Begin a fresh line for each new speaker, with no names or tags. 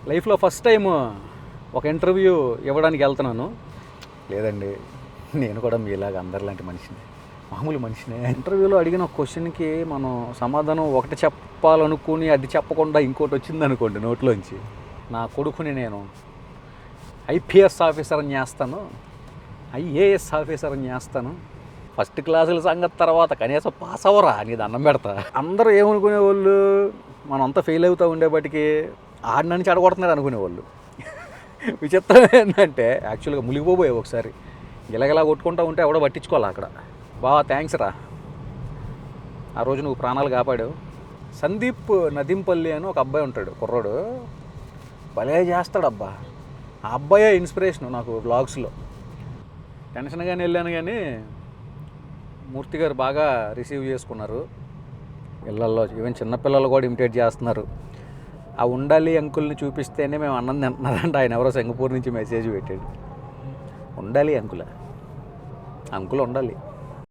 లైఫ్లో first time ఒక interview ఇవ్వడానికి వెళ్తున్నాను. లేదండి, నేను కూడా మీలాగా అందరిలాంటి మనిషిని, మామూలు మనిషినే. ఇంటర్వ్యూలో అడిగిన క్వశ్చన్కి మనం సమాధానం ఒకటి చెప్పాలనుకుని అది చెప్పకుండా ఇంకోటి వచ్చిందనుకోండి నోట్లోంచి, నా కొడుకుని నేను ఐపీఎస్ ఆఫీసర్ని చేస్తాను, ఐఏఎస్ ఆఫీసర్ని చేస్తాను, ఫస్ట్ క్లాసుల సంగతి తర్వాత కనీసం పాస్ అవ్వరా అని దండం పెడతా. అందరూ ఏమనుకునేవాళ్ళు, మనం అంతా ఫెయిల్ అవుతూ ఉండేపటికి ఆడి నన్ను చెడగొడుతున్నారు అనుకునేవాళ్ళు. విచిత్రం ఏంటంటే యాక్చువల్గా మునిగిపోబోయే ఒకసారి ఇలాగలా కొట్టుకుంటూ ఉంటే ఎవడో పట్టించుకోవాలి అక్కడ. బాగా థ్యాంక్స్ రా, ఆ రోజు నువ్వు ప్రాణాలు కాపాడావు. సందీప్ నదింపల్లి అని ఒక అబ్బాయి ఉంటాడు, కుర్రోడు, భలే చేస్తాడబ్బా. ఆ అబ్బాయే ఇన్స్పిరేషన్ నాకు బ్లాగ్స్లో. టెన్షన్గానే వెళ్ళాను కానీ మూర్తి గారు బాగా రిసీవ్ చేసుకున్నారు. పిల్లల్లో ఈవెన్ చిన్నపిల్లలు కూడా ఇమిటేట్ చేస్తున్నారు. ఆ ఉండాలి అంకుల్ని చూపిస్తేనే మేము అన్నం తింటున్నారంటే ఆయన ఎవరో సింగపూర్ నుంచి మెసేజ్ పెట్టాడు. ఉండాలి అంకుల్ ఉండాలి.